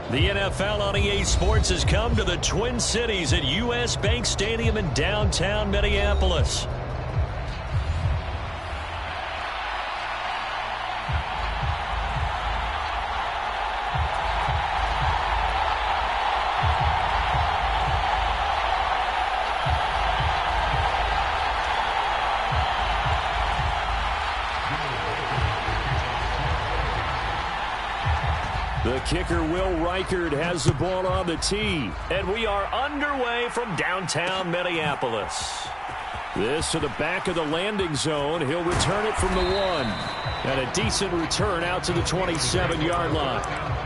The NFL on EA Sports has come to the Twin Cities at U.S. Bank Stadium in downtown Minneapolis. The kicker, Will Reichard, has the ball on the tee. And we are underway from downtown Minneapolis. This to the back of the landing zone. He'll return it from the 1. And a decent return out to the 27-yard line.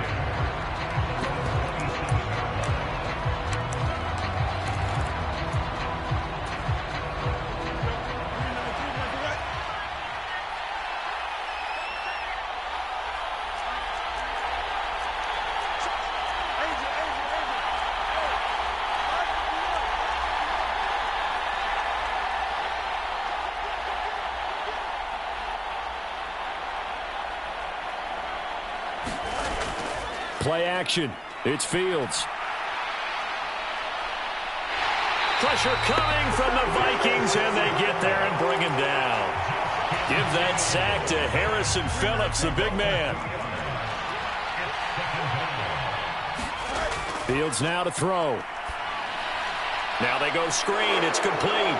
Play action. It's Fields. Pressure coming from the Vikings, and they get there and bring him down. Give that sack to Harrison Phillips, the big man. Fields now to throw. Now they go screen. It's complete.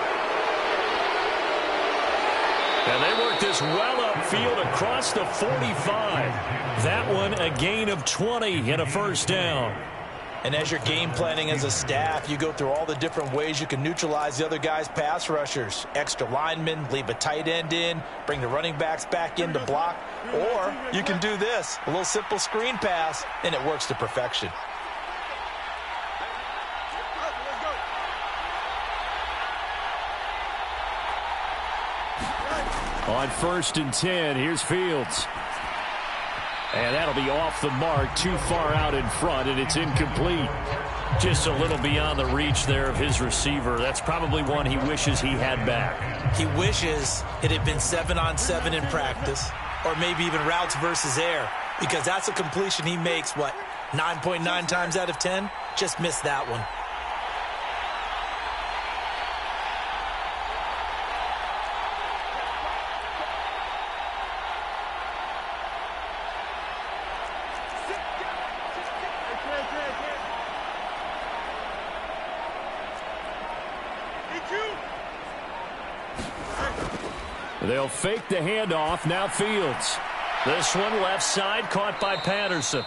And they work this well upfield across the 45. That one a gain of 20 and a first down. And as you're game planning as a staff, you go through all the different ways you can neutralize the other guy's pass rushers. Extra linemen, leave a tight end in, bring the running backs back in to block. Or you can do this, a little simple screen pass, and it works to perfection. On 1st and 10, here's Fields. And that'll be off the mark, too far out in front, and it's incomplete. Just a little beyond the reach there of his receiver. That's probably one he wishes he had back. He wishes it had been 7-on-7 in practice, or maybe even routes versus air, because that's a completion he makes, 9.9 times out of 10? Just missed that one. They'll fake the handoff. Now Fields. This one left side caught by Patterson.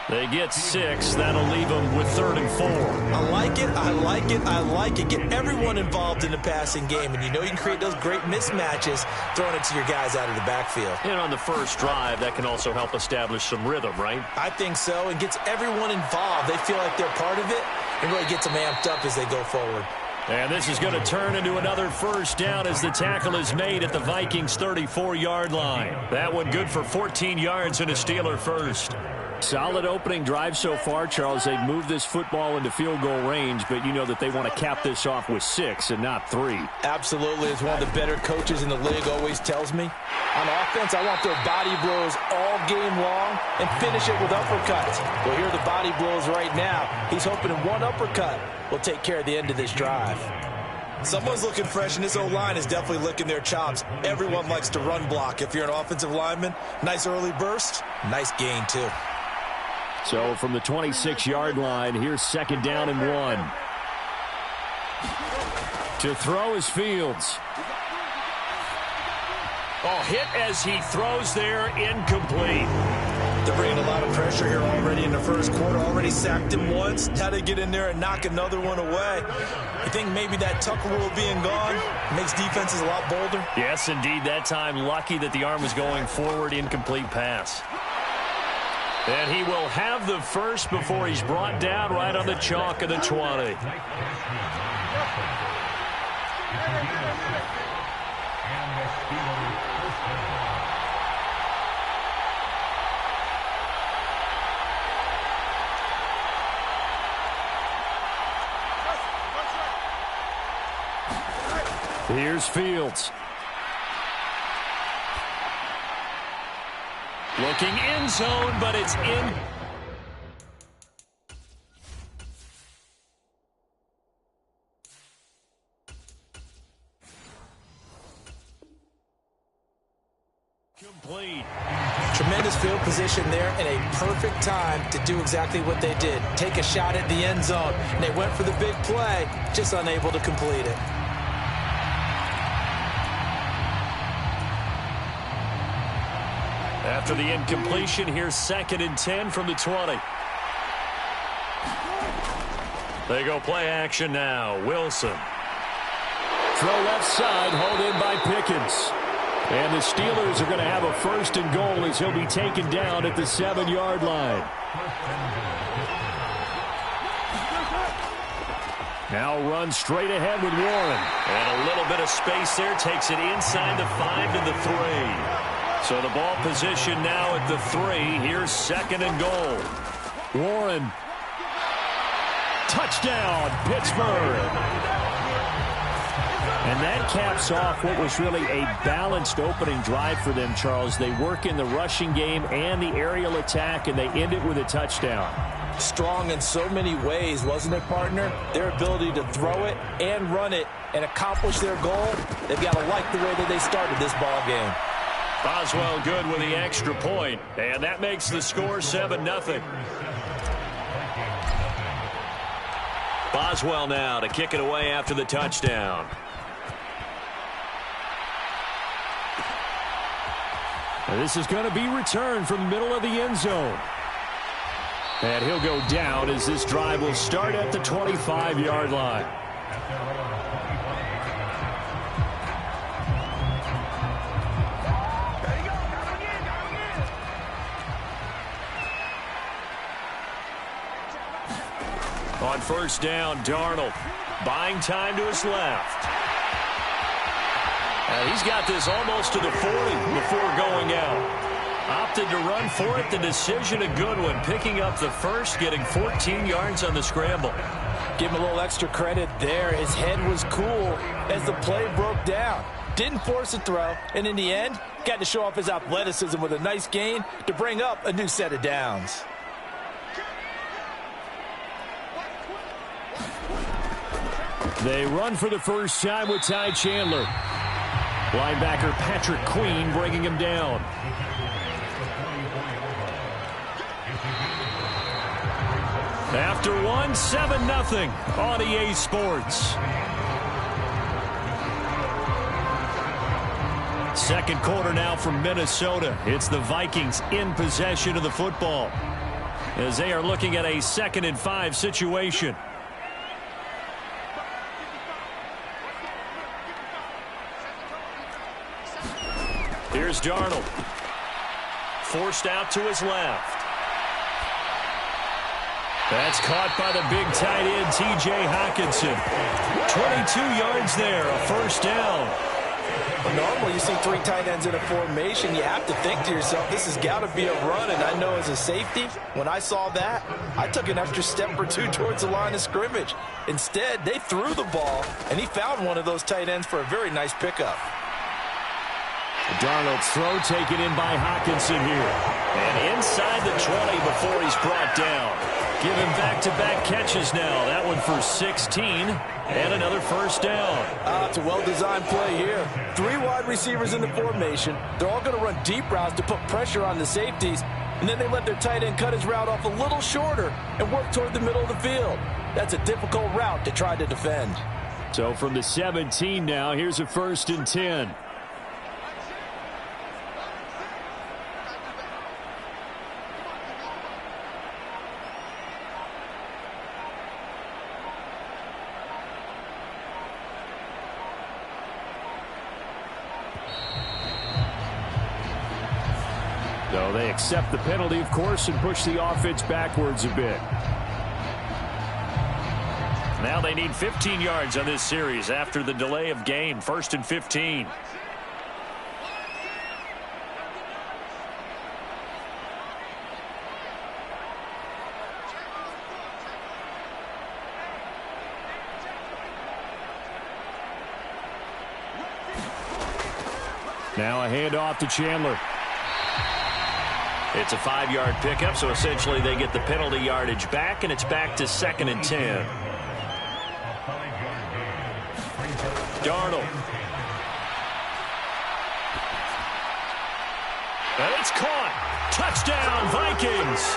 They get 6. That'll leave them with 3rd and 4. I like it. I like it. I like it. Get everyone involved in the passing game. And you know you can create those great mismatches throwing it to your guys out of the backfield. And on the first drive, that can also help establish some rhythm, right? I think so. And gets everyone involved. They feel like they're part of it and really gets them amped up as they go forward. And this is going to turn into another first down as the tackle is made at the Vikings' 34-yard line. That one good for 14 yards and a Steeler first. Solid opening drive so far, Charles. They've moved this football into field goal range, but you know that they want to cap this off with 6 and not 3. Absolutely. As one of the better coaches in the league always tells me, on offense, I want their body blows all game long and finish it with uppercuts. Well, here are the body blows right now. He's hoping in one uppercut will take care of the end of this drive. Someone's looking fresh, and this O-line is definitely licking their chops. Everyone likes to run block. If you're an offensive lineman, nice early burst, nice gain too. So from the 26-yard line, here's 2nd down and 1. To throw is Fields. Oh, hit as he throws there, incomplete. They're bringing a lot of pressure here already in the first quarter. Already sacked him once. How to get in there and knock another one away. You think maybe that tuck rule being gone makes defenses a lot bolder? Yes, indeed. That time, lucky that the arm was going forward, incomplete pass. And he will have the first before he's brought down right on the chalk of the 20. Here's Fields. Looking end zone, but it's in. Complete. Tremendous field position there and a perfect time to do exactly what they did. Take a shot at the end zone. And they went for the big play, just unable to complete it. After the incompletion, here's 2nd and 10 from the 20. They go play action now. Wilson. Throw left side, hauled in by Pickens. And the Steelers are going to have a 1st and goal as he'll be taken down at the 7-yard line. Now runs straight ahead with Warren. And a little bit of space there. Takes it inside the 5 to the 3. So the ball position now at the 3. Here's 2nd and goal. Warren. Touchdown, Pittsburgh. And that caps off what was really a balanced opening drive for them, Charles. They work in the rushing game and the aerial attack, and they end it with a touchdown. Strong in so many ways, wasn't it, partner? Their ability to throw it and run it and accomplish their goal, they've got to like the way that they started this ball game. Boswell good with the extra point, and that makes the score 7-0. Boswell now to kick it away after the touchdown. And this is going to be returned from the middle of the end zone. And he'll go down as this drive will start at the 25-yard line. On 1st down, Darnold buying time to his left. He's got this almost to the 40 before going out. Opted to run for it. The decision a good one. Picking up the 1st, getting 14 yards on the scramble. Give him a little extra credit there. His head was cool as the play broke down. Didn't force a throw, and in the end, got to show off his athleticism with a nice gain to bring up a new set of downs. They run for the first time with Ty Chandler. Linebacker Patrick Queen bringing him down. After 7-0 on EA Sports. 2nd quarter now from Minnesota. It's the Vikings in possession of the football as they are looking at a 2nd and 5 situation. Here's Darnold. Forced out to his left. That's caught by the big tight end, T.J. Hockenson. 22 yards there, a 1st down. Normally, you see 3 tight ends in a formation, you have to think to yourself, this has got to be a run. And I know as a safety, when I saw that, I took an extra step or 2 towards the line of scrimmage. Instead, they threw the ball, and he found one of those tight ends for a very nice pickup. Darnold's throw taken in by Hockenson here. And inside the 20 before he's brought down. Give him back-to-back catches now. That one for 16 and another 1st down. It's a well-designed play here. 3 wide receivers in the formation. They're all going to run deep routes to put pressure on the safeties. And then they let their tight end cut his route off a little shorter and work toward the middle of the field. That's a difficult route to try to defend. So from the 17 now, here's a 1st and 10. So they accept the penalty, of course, and push the offense backwards a bit. Now they need 15 yards on this series after the delay of game. 1st and 15. Now a handoff to Chandler. It's a 5-yard pickup, so essentially they get the penalty yardage back, and it's back to 2nd and 10. Darnold. And it's caught. Touchdown, Vikings.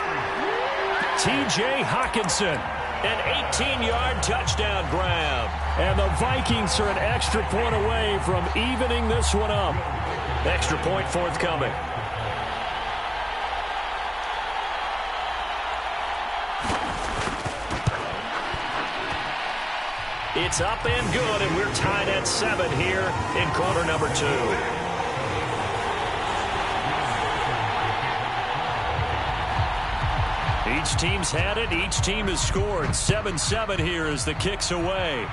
T.J. Hockenson. An 18-yard touchdown grab. And the Vikings are an extra point away from evening this one up. Extra point forthcoming. It's up and good, and we're tied at 7 here in quarter number 2. Each team's had it. Each team has scored. 7-7 here as the kick's away.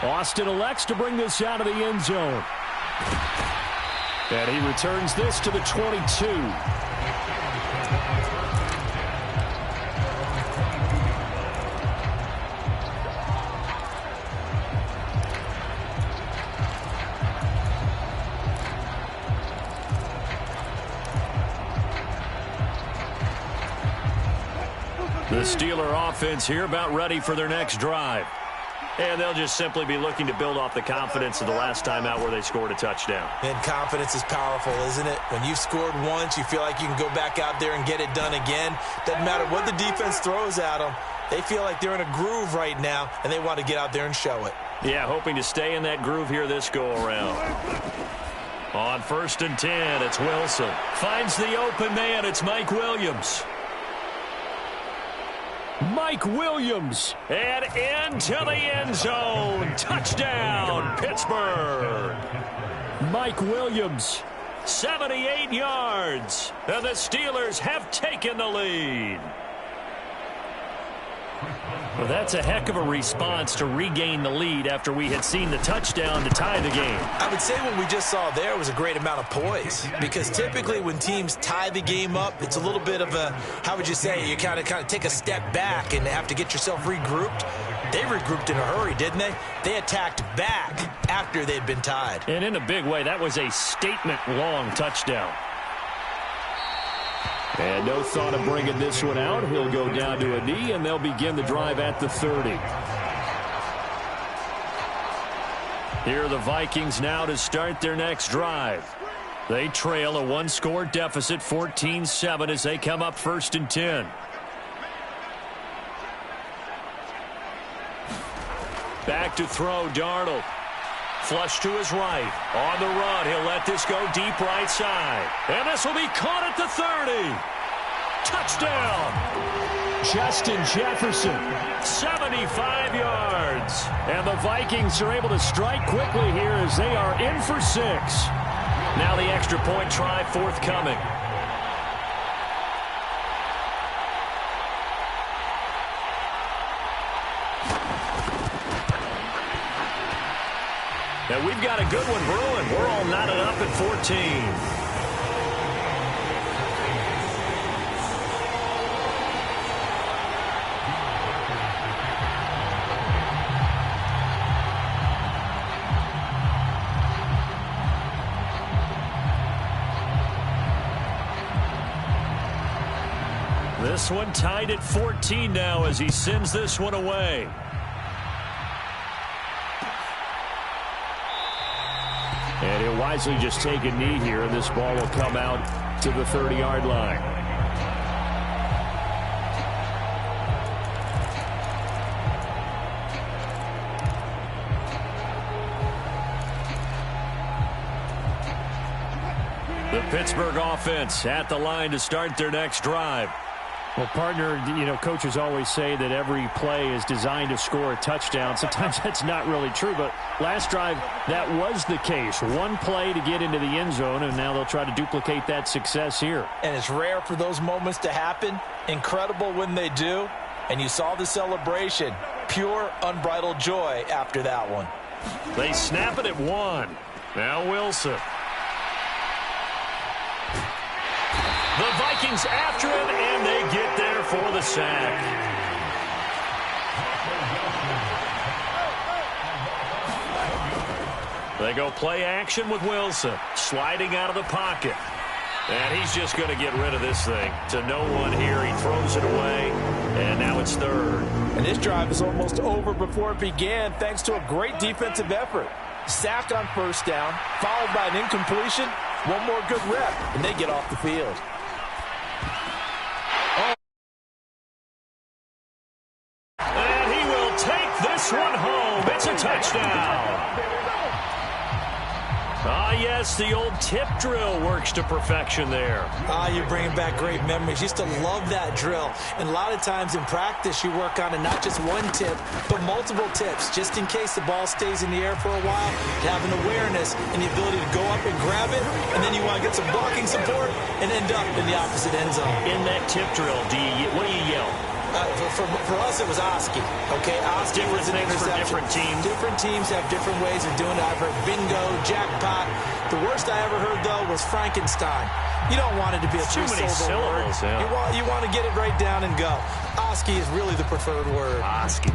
Austin elects to bring this out of the end zone. And he returns this to the 22. The Steeler offense here about ready for their next drive. And they'll just simply be looking to build off the confidence of the last time out where they scored a touchdown. And confidence is powerful, isn't it? When you've scored once, you feel like you can go back out there and get it done again. Doesn't matter what the defense throws at them. They feel like they're in a groove right now, and they want to get out there and show it. Yeah, hoping to stay in that groove here this go-around. On 1st and 10, it's Wilson. Finds the open man. It's Mike Williams. Mike Williams, and into the end zone. Touchdown, Pittsburgh. Mike Williams, 78 yards, and the Steelers have taken the lead. Well, that's a heck of a response to regain the lead after we had seen the touchdown to tie the game. I would say what we just saw there was a great amount of poise, because typically when teams tie the game up, it's a little bit of a, how would you say, you kind of take a step back and have to get yourself regrouped. They regrouped in a hurry, didn't they? They attacked back after they'd been tied. And in a big way, that was a statement-long touchdown. And no thought of bringing this one out. He'll go down to a knee, and they'll begin the drive at the 30. Here are the Vikings now to start their next drive. They trail a one-score deficit, 14-7, as they come up 1st and 10. Back to throw, Darnold. Flush to his right. On the run, he'll let this go deep right side. And this will be caught at the 30. Touchdown. Justin Jefferson, 75 yards. And the Vikings are able to strike quickly here as they are in for 6. Now the extra point try forthcoming. And we've got a good one brewing. We're all knotted up at 14. This one tied at 14 now as he sends this one away. And he'll wisely just take a knee here, and this ball will come out to the 30-yard line. The Pittsburgh offense at the line to start their next drive. Well, partner, you know, coaches always say that every play is designed to score a touchdown. Sometimes that's not really true, but last drive, that was the case. One play to get into the end zone, and now they'll try to duplicate that success here. And it's rare for those moments to happen. Incredible when they do. And you saw the celebration. Pure, unbridled joy after that one. They snap it at 1. Now Wilson. The Vikings after him, and they get there for the sack. They go play action with Wilson, sliding out of the pocket. And he's just going to get rid of this thing to no one here. He throws it away, and now it's 3rd. And this drive is almost over before it began, thanks to a great defensive effort. sack on first down, followed by an incompletion, one more good rep, and they get off the field. And he will take this one home. It's a touchdown. Ah, yes, the old tip drill works to perfection there. You're bringing back great memories. Used to love that drill. And a lot of times in practice, you work on it, not just one tip, but multiple tips, just in case the ball stays in the air for a while. To have an awareness and the ability to go up and grab it, and then you want to get some blocking support and end up in the opposite end zone. In that tip drill, what do you yell? For us, it was Oski. Okay, Oski was an interception. For different teams. Different teams have different ways of doing it. I've heard bingo, jackpot. The worst I ever heard, though, was Frankenstein. You don't want it to be a three-syllable word. Yeah. You want to get it right down and go. Oski is really the preferred word. Oski.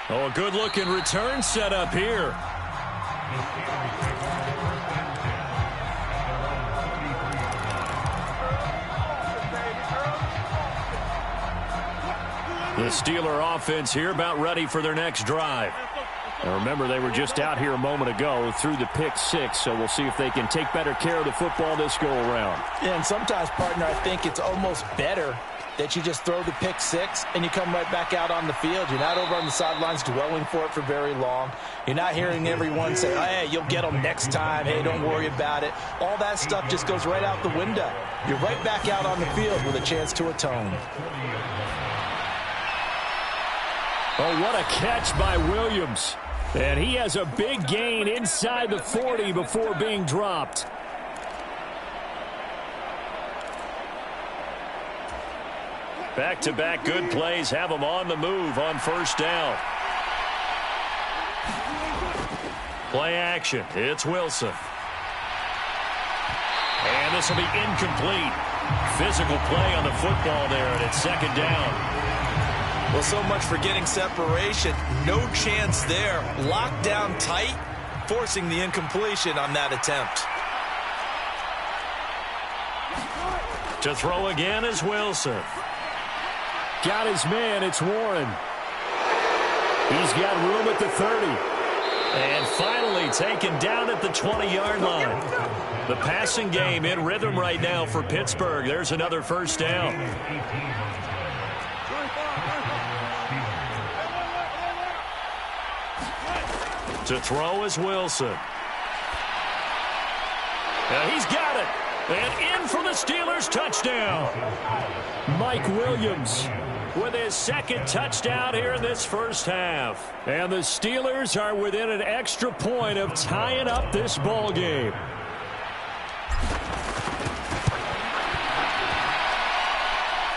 Oh, a good-looking return set up here. The Steeler offense here about ready for their next drive. Now remember, they were just out here a moment ago through the pick six, so we'll see if they can take better care of the football this go-around. Yeah, and sometimes, partner, I think it's almost better that you just throw the pick six and you come right back out on the field. You're not over on the sidelines dwelling for it for very long. You're not hearing everyone say, hey, you'll get them next time. Hey, don't worry about it. All that stuff just goes right out the window. You're right back out on the field with a chance to atone. Oh, what a catch by Williams. And he has a big gain inside the 40 before being dropped. Back-to-back good plays have him on the move on first down. Play action. It's Wilson. And this will be incomplete. Physical play on the football there, and it's second down. Well, so much for getting separation. No chance there. Locked down tight, forcing the incompletion on that attempt. To throw again is Wilson. Got his man. It's Warren. He's got room at the 30. And finally taken down at the 20-yard line. The passing game in rhythm right now for Pittsburgh. There's another first down. To throw is Wilson. Now he's got it. And in for the Steelers touchdown. Mike Williams with his second touchdown here in this first half. And the Steelers are within an extra point of tying up this ball game.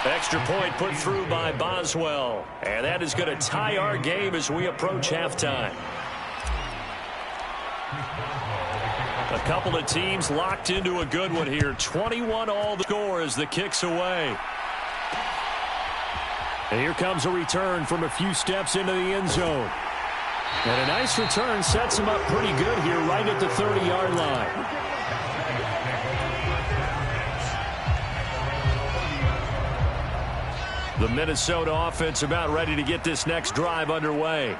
Extra point put through by Boswell. And that is going to tie our game as we approach halftime. A couple of teams locked into a good one here. 21 all the score as the kick's away. And here comes a return from a few steps into the end zone. And a nice return sets him up pretty good here right at the 30-yard line. The Minnesota offense about ready to get this next drive underway.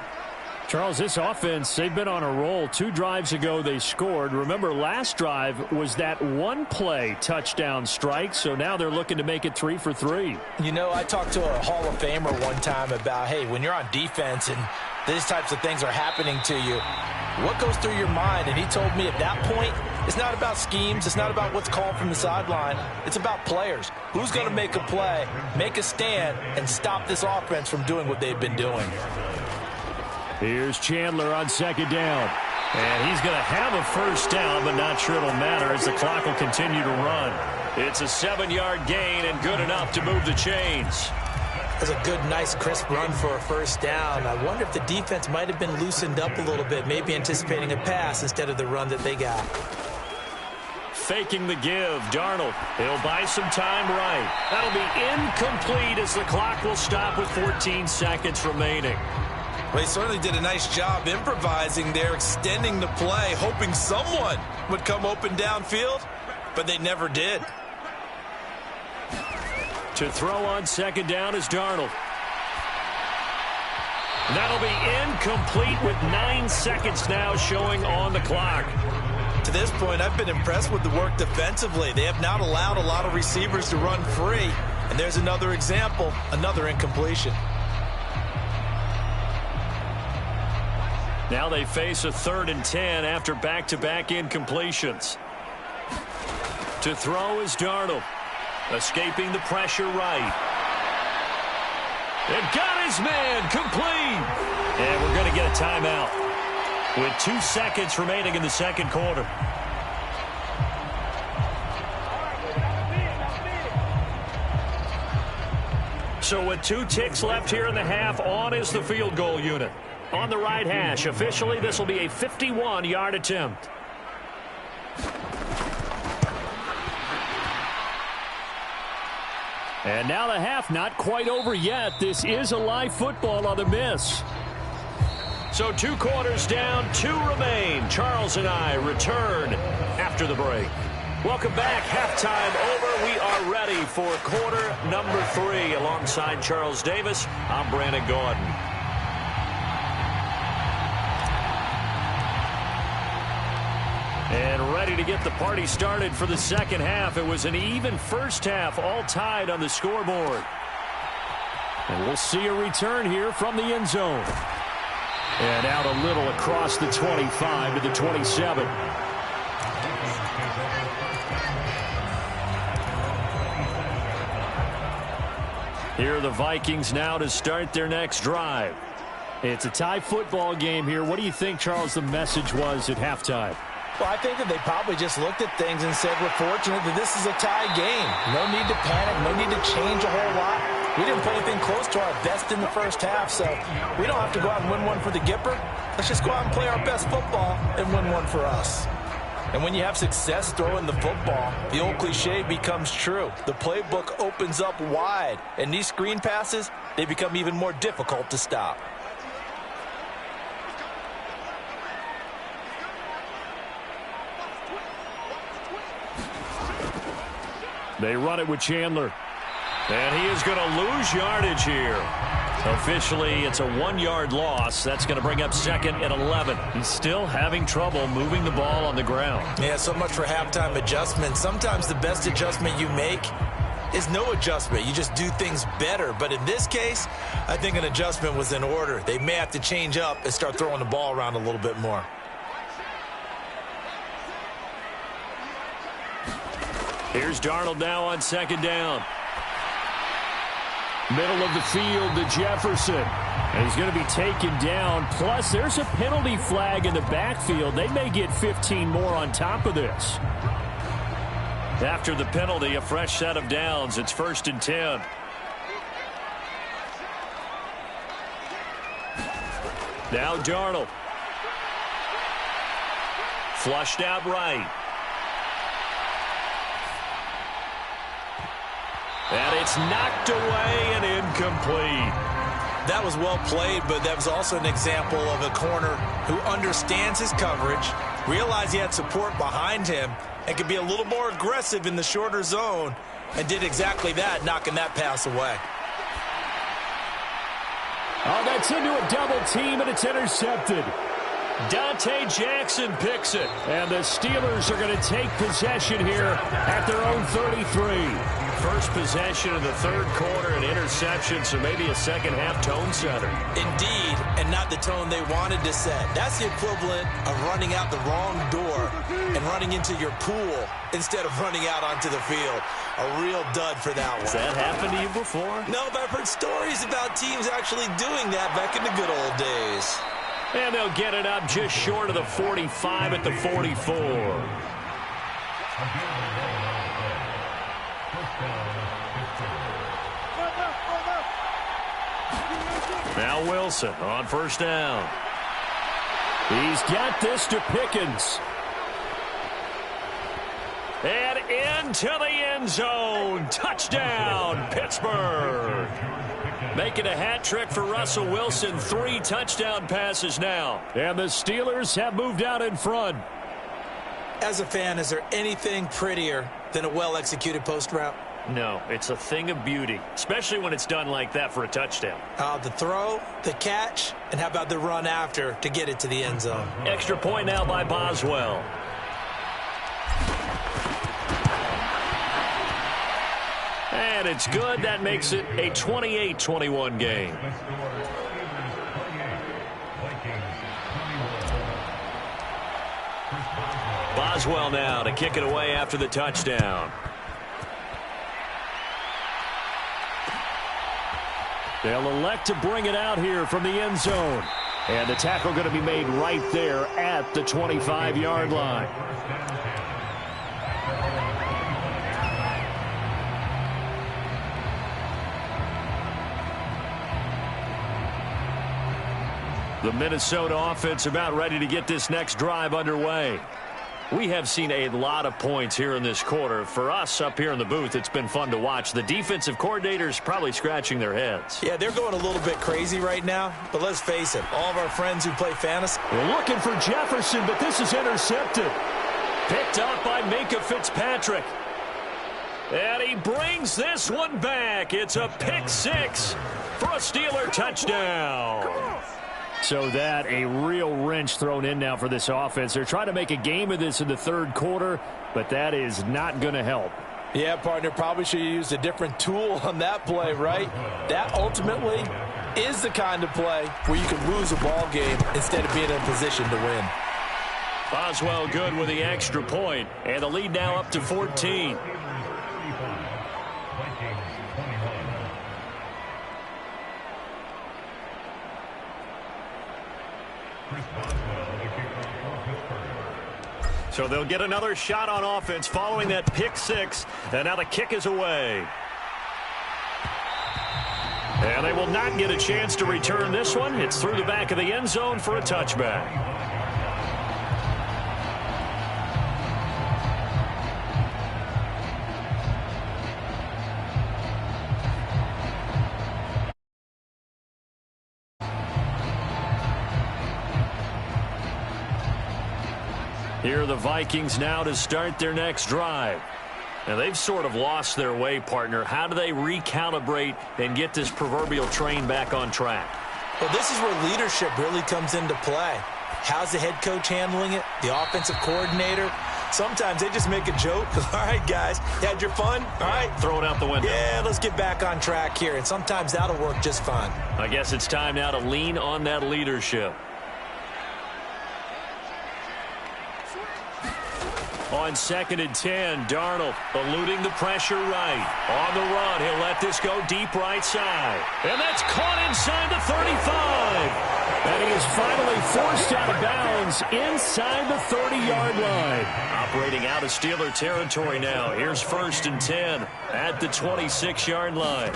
Charles, this offense, they've been on a roll. 2 drives ago, they scored. Remember, last drive was that one-play touchdown strike, so now they're looking to make it 3 for 3. You know, I talked to a Hall of Famer one time about, hey, when you're on defense and these types of things are happening to you, what goes through your mind? And he told me at that point, it's not about schemes. It's not about what's called from the sideline. It's about players. Who's going to make a play, make a stand, and stop this offense from doing what they've been doing? Here's Chandler on second down. And he's going to have a first down, but not sure it'll matter as the clock will continue to run. It's a 7-yard gain and good enough to move the chains. That's a good, nice, crisp run for a first down. I wonder if the defense might have been loosened up a little bit, maybe anticipating a pass instead of the run that they got. Faking the give. Darnold, he'll buy some time right. That'll be incomplete as the clock will stop with 14 seconds remaining. Well, he certainly did a nice job improvising there, extending the play, hoping someone would come open downfield, but they never did. To throw on second down is Darnold. That'll be incomplete with 9 seconds now showing on the clock. To this point, I've been impressed with the work defensively. They have not allowed a lot of receivers to run free. And there's another example, another incompletion. Now they face a 3rd and 10 after back-to-back incompletions. To throw is Darnold. Escaping the pressure right. And got his man complete. And we're going to get a timeout with 2 seconds remaining in the second quarter. So with 2 ticks left here in the half, on is the field goal unit. On the right hash, officially this will be a 51-yard attempt. And now the half not quite over yet. This is a live football on the miss. So 2 quarters down, 2 remain. Charles and I return after the break. Welcome back. Halftime over. We are ready for quarter number 3. Alongside Charles Davis, I'm Brandon Gordon. And ready to get the party started for the second half. It was an even first half, all tied on the scoreboard. And we'll see a return here from the end zone. And out a little across the 25 to the 27. Here are the Vikings now to start their next drive. It's a tie football game here. What do you think, Charles, the message was at halftime? Well, I think that they probably just looked at things and said, we're fortunate that this is a tie game. No need to panic. No need to change a whole lot. We didn't play anything close to our best in the first half, so we don't have to go out and win one for the Gipper. Let's just go out and play our best football and win one for us. And when you have success throwing the football, the old cliche becomes true. The playbook opens up wide, and these screen passes, they become even more difficult to stop. They run it with Chandler. And he is going to lose yardage here. Officially, it's a 1-yard loss. That's going to bring up 2nd and 11. He's still having trouble moving the ball on the ground. Yeah, so much for halftime adjustment. Sometimes the best adjustment you make is no adjustment. You just do things better. But in this case, I think an adjustment was in order. They may have to change up and start throwing the ball around a little bit more. Here's Darnold now on 2nd down. Middle of the field to Jefferson. And he's going to be taken down. Plus, there's a penalty flag in the backfield. They may get 15 more on top of this. After the penalty, a fresh set of downs. It's 1st and 10. Now Darnold. Flushed out right. And it's knocked away and incomplete. That was well played, but that was also an example of a corner who understands his coverage, realized he had support behind him, and could be a little more aggressive in the shorter zone, and did exactly that, knocking that pass away. Oh, that's into a double team, and it's intercepted. Dante Jackson picks it. And the Steelers are going to take possession here at their own 33. First possession of the third quarter, an interception, so maybe a second-half tone setter. Indeed, and not the tone they wanted to set. That's the equivalent of running out the wrong door and running into your pool instead of running out onto the field. A real dud for that one. Has that happened to you before? No, but I've heard stories about teams actually doing that back in the good old days. And they'll get it up just short of the 45 at the 44. Now Wilson on 1st down. He's got this to Pickens. And into the end zone. Touchdown, Pittsburgh. Making a hat trick for Russell Wilson. 3 touchdown passes now. And the Steelers have moved out in front. As a fan, is there anything prettier than a well-executed post route? No, it's a thing of beauty, especially when it's done like that for a touchdown. The throw, the catch, and how about the run after to get it to the end zone? Extra point now by Boswell. And it's good. That makes it a 28-21 game. Boswell now to kick it away after the touchdown. They'll elect to bring it out here from the end zone. And the tackle going to be made right there at the 25-yard line. The Minnesota offense about ready to get this next drive underway. We have seen a lot of points here in this quarter. For us up here in the booth, it's been fun to watch. The defensive coordinators probably scratching their heads. Yeah, they're going a little bit crazy right now. But let's face it, all of our friends who play fantasy. We're looking for Jefferson, but this is intercepted. Picked up by Minka Fitzpatrick. And he brings this one back. It's a pick six for a Steeler touchdown. So that a real wrench thrown in now for this offense. They're trying to make a game of this in the third quarter, but that is not going to help. Yeah, partner, probably should have used a different tool on that play, right? That ultimately is the kind of play where you can lose a ball game instead of being in a position to win. Boswell good with the extra point, and the lead now up to 14. So they'll get another shot on offense following that pick six. And now the kick is away. And they will not get a chance to return this one. It's through the back of the end zone for a touchback. Here are the Vikings now to start their next drive. Now, they've sort of lost their way, partner. How do they recalibrate and get this proverbial train back on track? Well, this is where leadership really comes into play. How's the head coach handling it? The offensive coordinator? Sometimes they just make a joke. All right, guys, you had your fun? All right. Throw it out the window. Yeah, let's get back on track here. And sometimes that'll work just fine. I guess it's time now to lean on that leadership. On 2nd and 10, Darnold eluding the pressure right. On the run, he'll let this go deep right side. And that's caught inside the 35. And he is finally forced out of bounds inside the 30-yard line. Operating out of Steeler territory now. Here's 1st and 10 at the 26-yard line.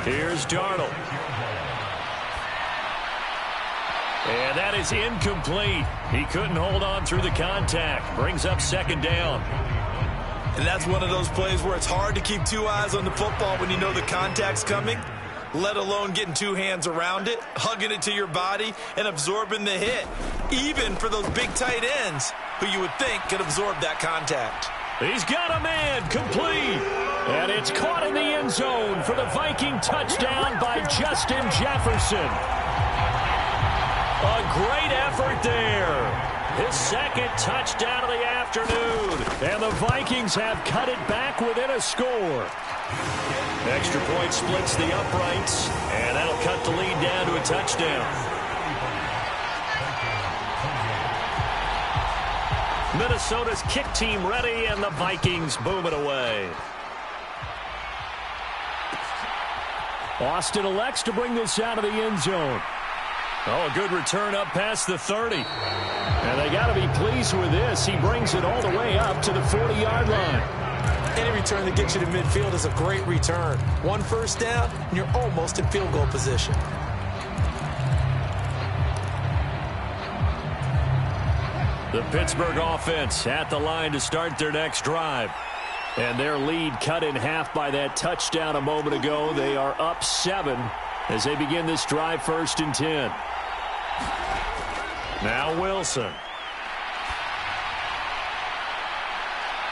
Here's Darnold. And that is incomplete. He couldn't hold on through the contact. Brings up 2nd down. And that's one of those plays where it's hard to keep two eyes on the football when you know the contact's coming, let alone getting two hands around it, hugging it to your body, and absorbing the hit, even for those big tight ends who you would think could absorb that contact. He's got a man, complete. And it's caught in the end zone for the Viking touchdown by Justin Jefferson. A great effort there. His 2nd touchdown of the afternoon. And the Vikings have cut it back within a score. Extra point splits the uprights. And that'll cut the lead down to a touchdown. Minnesota's kick team ready, and the Vikings boom it away. Austin elects to bring this out of the end zone. Oh, a good return up past the 30. And they got to be pleased with this. He brings it all the way up to the 40-yard line. Any return that gets you to midfield is a great return. 1 first down, and you're almost in field goal position. The Pittsburgh offense at the line to start their next drive. And their lead cut in half by that touchdown a moment ago. They are up 7 as they begin this drive, 1st and 10. Now Wilson.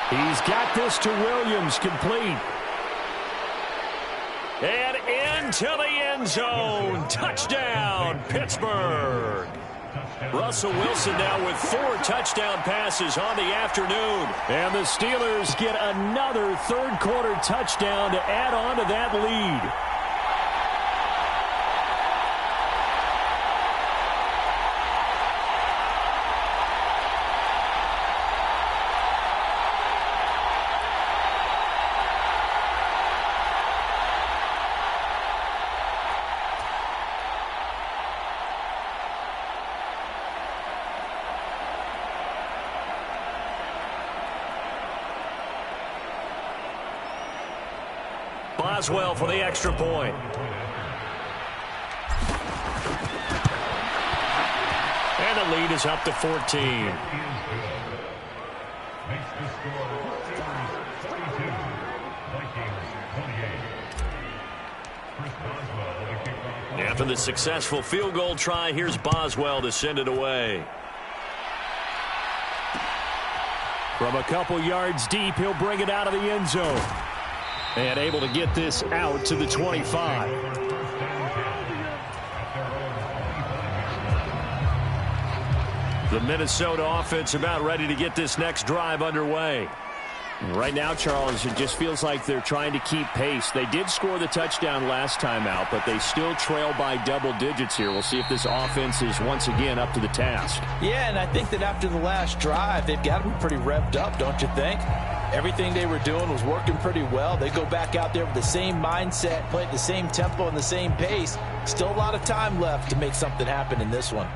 He's got this to Williams, complete. And into the end zone. Touchdown, Pittsburgh. Russell Wilson now with 4 touchdown passes on the afternoon. And the Steelers get another third-quarter touchdown to add on to that lead. Boswell for the extra point. And the lead is up to 14. After the successful field goal try, here's Boswell to send it away. From a couple yards deep, he'll bring it out of the end zone. And able to get this out to the 25. The Minnesota offense about ready to get this next drive underway. Right now, Charles, it just feels like they're trying to keep pace. They did score the touchdown last time out, but they still trail by double digits here. We'll see if this offense is once again up to the task. Yeah, and I think that after the last drive, they've got to be pretty revved up, don't you think? Everything they were doing was working pretty well. They go back out there with the same mindset, play at the same tempo and the same pace. Still a lot of time left to make something happen in this one.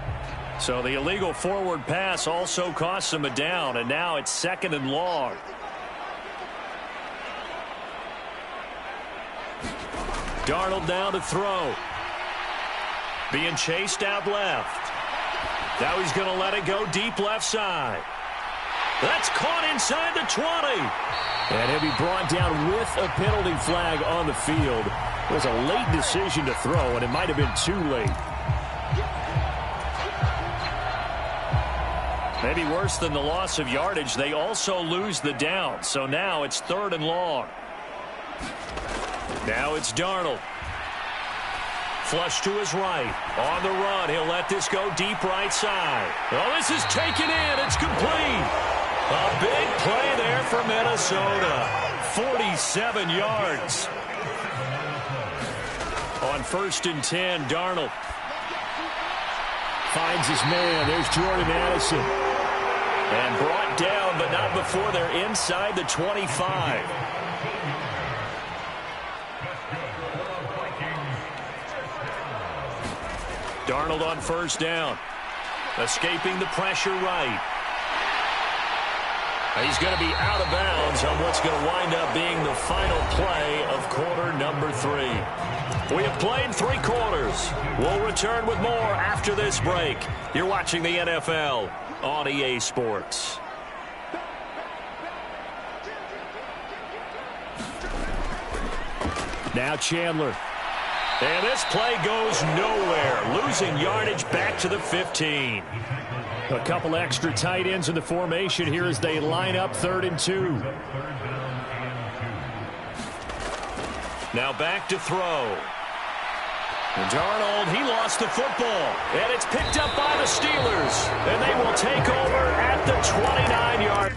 So the illegal forward pass also costs them a down, and now it's 2nd and long. Darnold down to throw. Being chased out left. Now he's going to let it go deep left side. That's caught inside the 20. And he'll be brought down with a penalty flag on the field. It was a late decision to throw, and it might have been too late. Maybe worse than the loss of yardage, they also lose the down. So now it's 3rd and long. Now it's Darnold. Flush to his right. On the run, he'll let this go deep right side. Oh, this is taken in. It's complete. A big play there for Minnesota. 47 yards. On 1st and 10, Darnold finds his man. There's Jordan Addison. And brought down, but not before they're inside the 25. Darnold on 1st down. Escaping the pressure right. He's going to be out of bounds on what's going to wind up being the final play of quarter number 3. We have played 3 quarters. We'll return with more after this break. You're watching the NFL on EA Sports. Now Chandler. And this play goes nowhere. Losing yardage back to the 15. A couple extra tight ends in the formation here as they line up 3rd and 2. Now back to throw. And Darnold, he lost the football. And it's picked up by the Steelers. And they will take over at the 29-yard.